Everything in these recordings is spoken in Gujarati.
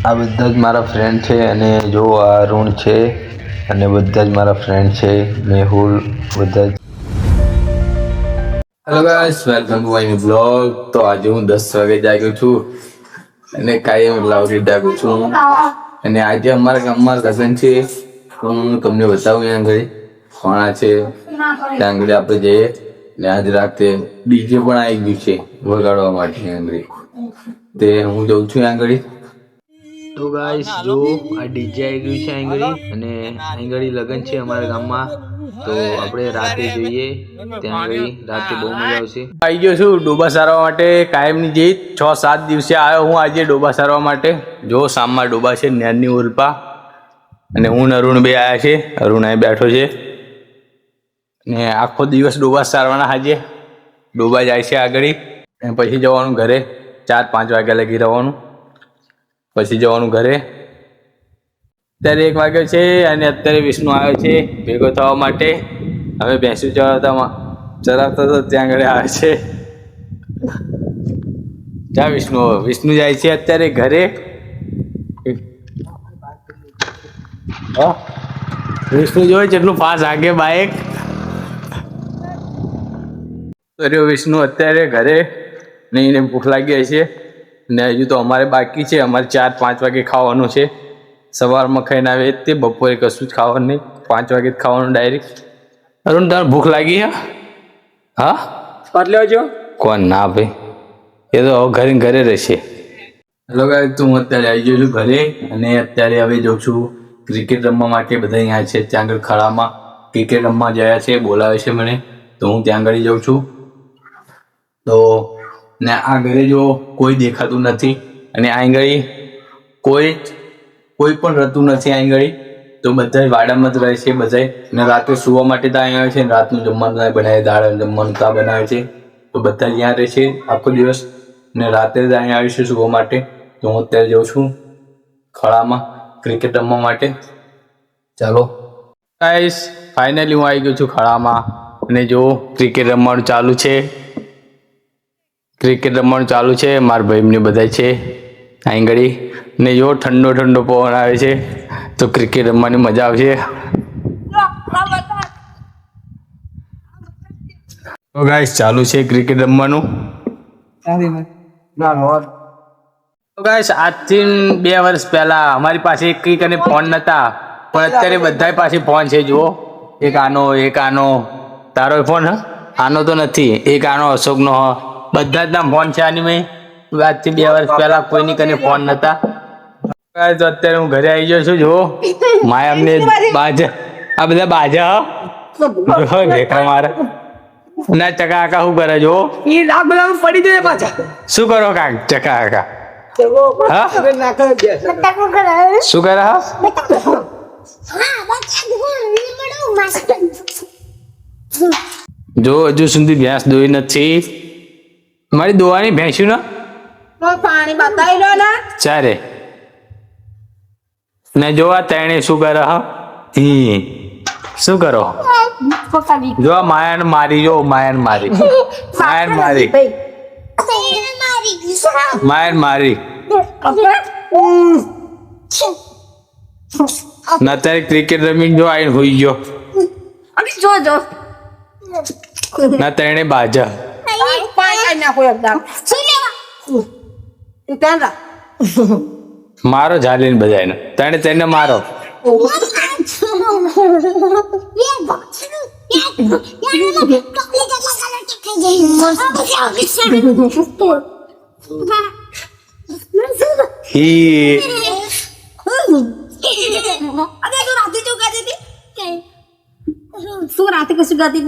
આ બધા જ મારા ફ્રેન્ડ છે અને જો આ અરુણ છે અને બધા જ મારા ફ્રેન્ડ છે, મેહુલ, બધા જ. Hello guys, welcome to my blog. તો આજે હું 10 વાગે જાગ્યો છું અને કાયમ લાવરી જાગું છું. અને આજે અમારા ગામમાં લગ્ન છે તો હું તમને બતાવું અહીંયા આગળ કોણા છે ત્યાં આગળ આપણે જઈએ. ને આજે રાતે ડીજે પણ આવી ગયું છે વગાડવા માટે આગળ, તે હું જઉં છું આગળ. તો ગાઈસ જો આ ડીજે આવી ગયું છે આંગળી અને આંગળી લગન છે અમારા ગામમાં, તો આપણે રાતે જોઈએ. ત્યાં આગળ રાતે બહુ મજા આવશે. આવી ગયો છું ડોબા સારવા માટે કાયમની જીત. 6-7 દિવસે આવ્યો હું આજે ડોબા સારવા માટે. જો સામમાં ડોબા છે નેરની ઉલ્પા અને હું અરુણ બે આવ્યા છે. અરુણ અહીં બેઠો છે ને આખો દિવસ ડોબા સારવાના. આજે ડોબા જાય છે આગળ અને પછી જવાનું ઘરે. 4-5 વાગ્યા લગી રહેવાનું, પછી જવાનું ઘરે. અત્યારે 1 વાગ્યો છે અને અત્યારે વિષ્ણુ આવ્યો છે ભેગો થવા માટે. હવે ભેંસું ચરાવતા તો ત્યાં આગળ આવે છે. જા વિષ્ણુ જાય છે અત્યારે ઘરે. વિષ્ણુ જોઈ કેટલું ફાસ્ટ આગે બાઇક. વિષ્ણુ અત્યારે ઘરે ને એને ભૂખ લાગી છે ને હજુ તો અમારે બાકી છે. અમારે 4-5 વાગે ખાવાનું છે. સવારમાં ખાઈને આવે તે બપોરે કશું જ ખાવાનું નહીં, 5 વાગે જ ખાવાનું ડાયરેક્ટ. અરુણ તારે ભૂખ લાગી હે? હા પાટ લેજો. કોણ ના ભાઈ, એ તો ઘરે ઘરે રહેશે. હેલો ગાઈસ, તો હું અત્યારે આવી ગયો છું ઘરે અને અત્યારે હવે જાઉં છું ક્રિકેટ રમવા માટે. બધા અહીંયા છે ત્યાં આગળ ખળામાં ક્રિકેટ રમવા ગયા છે, બોલાવે છે મને, તો હું ત્યાં આગળ જાઉં છું. તો ને આ ઘરે જો કોઈ દેખાતું નથી અને આ ઘડી કોઈ પણ રહેતું નથી. આ ઘડી તો બધા વાડામાં જ રહે છે બધા. ને રાતે સુવા માટે ત્યાં આવે છે, રાતનું જમવાનું બનાવે, દાળ જમવાનું ત્યાં બનાવે છે. તો બધા ત્યાં રહે છે આખો દિવસ ને રાતે જ અહીંયા આવે છે સુવા માટે. તો હું અત્યારે જાઉં છું ખળામાં ક્રિકેટ રમવા માટે. ચાલો ગાઈસ, ફાઇનલી હું આવી ગયો છું ખળામાં અને જો ક્રિકેટ રમવાનું ચાલુ છે. મારા ભાઈને બધા છે આંગળી ને જો ઠંડો ઠંડો પવન આવે છે તો ક્રિકેટ રમવાની મજા આવશે. તો ગાઈસ ચાલુ છે ક્રિકેટ રમવાનું. તો ગાઈસ આજથી 2 વર્ષ પહેલા અમારી પાસે કંઈક અને ફોન નતા, પણ અત્યારે બધા પાસે ફોન છે. જુઓ, એક આનો તારો ફોન હ આનો તો નથી, એક આનો અશોકનો હ, બધા જ ના ફોન છે આની મેં. આજથી 2 વર્ષ પહેલા કોઈની કને ફોન નતા. તો અત્યારે હું ઘરે આવી ગયો છું. જો માય અમને આ બધા બાજા દેખા મારે ના ચકા કાકા શું કરે? જો પડી જાય પાછા. શું કરો કાક ચકા કાકા? શું કરે? જો હજુ સુધી ભેંસ દોઈ નથી. મારી દોવાની ભેંસ્યું ને પાણી બતાવી લો ને ચારે ને. જો આ તેણે શું કરે? શું કરો? જો આ માયાને મારી. જો માયાને મારી ના અત્યારે ક્રિકેટ રમી જો આઈને હોઈ ગયો ના તેણે બાજા મારો ઝાલીને બધાને તેને મારો. શું રાતે કશું ગાતી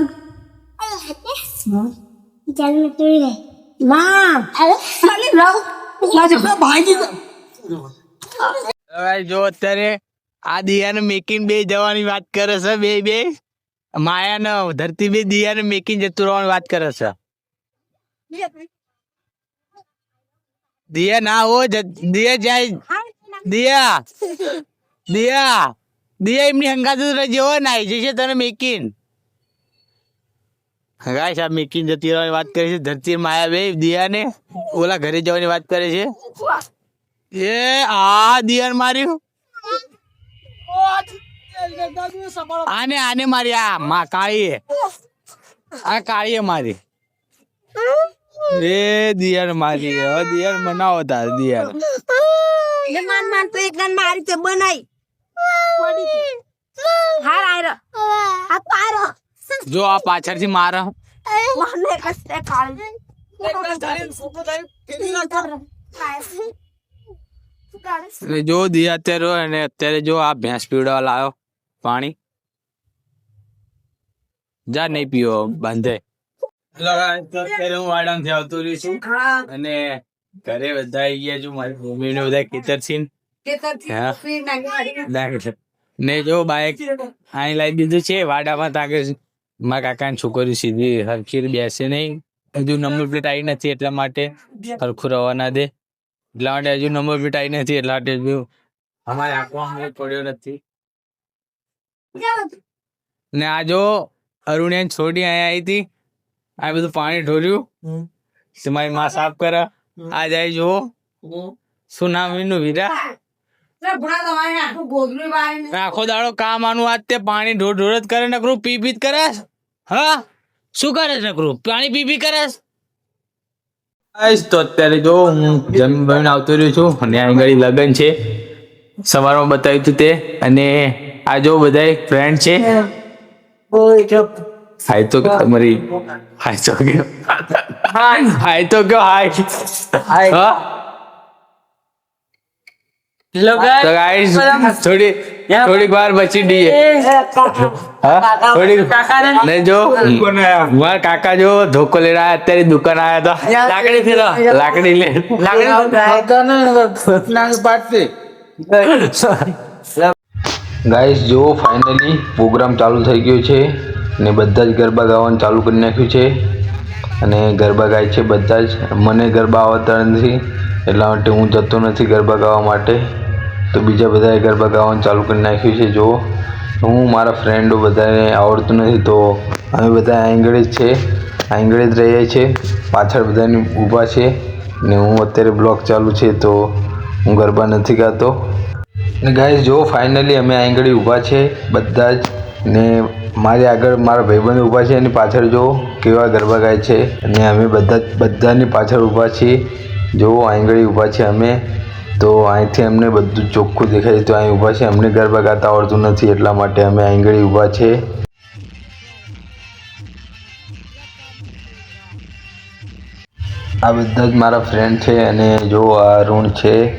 જો અત્યારે આ દિયાને મેકિંગ બે જવાની વાત કરે છે. બે માયાને ધરતી બે દિયાને મેકિંગ જતું રહેવાની વાત કરે છે. દિયા ના હો, દિયા જાય. દિયા એમની હંગાત જેવો નાઈ જશે તને મેકિંગ. ગાઈસ આ મેકિંગ જતી રહેવાની વાત કરે છે. ધરતી માયા બે દિયાને ઓલા ઘરે જવાની વાત કરે છે. એ આ દિયર માર્યું આને મારી આ કાળીએ મારી એ દિયર મારી હવે દિયર મનાવો તાર દિયર એટલે માન તો એક ગાન મારી તે બનાઈ હાર આયરો આ પારો જો આ પાછળથી મારે મને કસ્તે કાળી અને જો દિયા અત્યારે હોય અને અત્યારે જો આ ભેંસ પીવડાવવા લાવ્યો પાણી જા નહીં પીવો બાંધે અત્યારે હું વાડામાંથી આવતો રહ્યો છું અને ઘરે બધા આવી ગયા છું મારી મમ્મી ને બધા ખેતર ને જો બાઈક અહીં લાવી દીધું છે વાડામાં તાકે મારા કાકાની છોકરી સીધી હરખી બેસે નહીં હજુ નંબર પ્લેટ આવી નથી એટલા માટે હરખું રવા ના દે એટલા માટે હજુ નંબર પ્લેટ આવી નથી એટલા માટે હજુ અમારે આંખમાં પડ્યો નથી ને આ જો અરુણિયાન છોડી અહીંયા આવી હતી આ બધું પાણી ઢોર્યું તમારી માં સાફ કરે આ જાય જો શું નામ એનું વીરા આખો દાડો કામ આનું આજ તે પાણી ઢોર ઢોર જ કરે નકરું પી પી જ કરે હા શું કરે નકરું પાણી પી પી કરે તો અત્યારે જો હું જમીન બમીન આવતો રહ્યો છું અને અહીં લગ્ન છે સવારમાં બતાવ્યું હતું તે અને આ જો બધા ફ્રેન્ડ છે હાય તો તમારી હાય તો કયો હાય તો કયો હાય હા તો ગાઈસ થોડીક વાર બચી દઈએ ને જો મારા કાકા જો ધોકો લઈ રહ્યા અત્યારે દુકાન આવ્યા હતા લાકડી ફેરા લાકડી લે ગાઈસ જો ફાઇનલી પ્રોગ્રામ ચાલુ થઈ ગયો છે ને બધા જ ગરબા ગાવાનું ચાલુ કરી નાખ્યું છે અને ગરબા ગાય છે બધા જ મને ગરબા આવડતા નથી એટલા માટે હું જતો નથી ગરબા ગાવા માટે તો બીજા બધાએ ગરબા ગાવાનું ચાલુ કરી નાખ્યું છે જો હું મારા ફ્રેન્ડો બધાને આવડતું નથી તો અમે બધા આંગળે જ છે આંગળે જ રહીએ છીએ પાછળ બધાની ઊભા છે ને હું અત્યારે બ્લોગ ચાલુ છે તો હું ગરબા નથી ગાતો ને ગાઈસ જો ફાઇનલી અમે આંગળી ઊભા છે બધા જ ને મારી આગળ મારા ભાઈબંધ ઊભા છે એની પાછળ જો કેવા ગરબા ગાય છે અને અમે બધાની પાછળ ઊભા છીએ જો આંગળી ઊભા છે અમે તો અહીંથી અમને બધું ચોખ્ખું દેખાય તો અહીં ઊભા છે અમને ગરબા ગાતા આવડતું નથી એટલા માટે અમે આંગળી ઊભા છે આ બધા જ મારા ફ્રેન્ડ છે અને જો આ અરુણ છે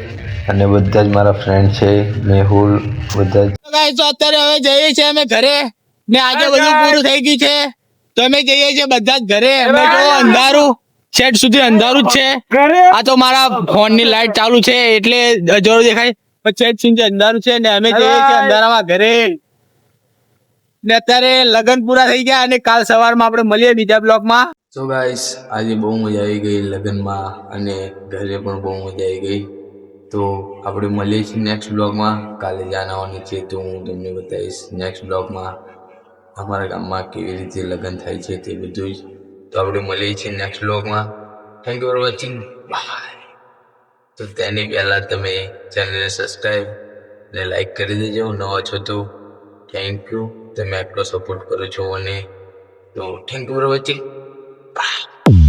અને બધા જ મારા ફ્રેન્ડ છે મેહુલ બધા જ અત્યારે હવે જઈએ છીએ અમે ઘરે ને આજે બધું પૂરું થઈ ગયું છે તો અમે જઈએ છીએ બધા જ ઘરે અમે જો અંધારું સેટ સુધી અંધારું જ છે આ તો મારા ફોન ની લાઈટ ચાલુ છે એટલે અજવાળું દેખાય પણ સેટ સુધી અંધારું છે ને અમે જઈએ છીએ અંધારામાં ઘરે ને અત્યારે લગ્ન પૂરા થઈ ગયા અને કાલ સવારમાં આપણે મળીએ બીજા બ્લોકમાં સો ગાઈસ આજે બહુ મજા આવી ગઈ લગ્નમાં અને ઘરે પણ બહુ મજા આવી ગઈ તો આપણે મળીએ છીએ નેક્સ્ટ બ્લોગમાં કાલે જાણવાનું છે તો હું તમને બતાવીશ નેક્સ્ટ બ્લોગમાં અમારા ગામમાં કેવી રીતે લગ્ન થાય છે તે બધું જ તો આપણે મળીએ છીએ નેક્સ્ટ બ્લોગમાં thank you for watching bye તો તેની પહેલાં તમે ચેનલને સબસ્ક્રાઈબ અને લાઈક કરી દેજો નવા છો તો થેન્ક યુ તમે આટલો સપોર્ટ કરો છો અને તો thank you for watching bye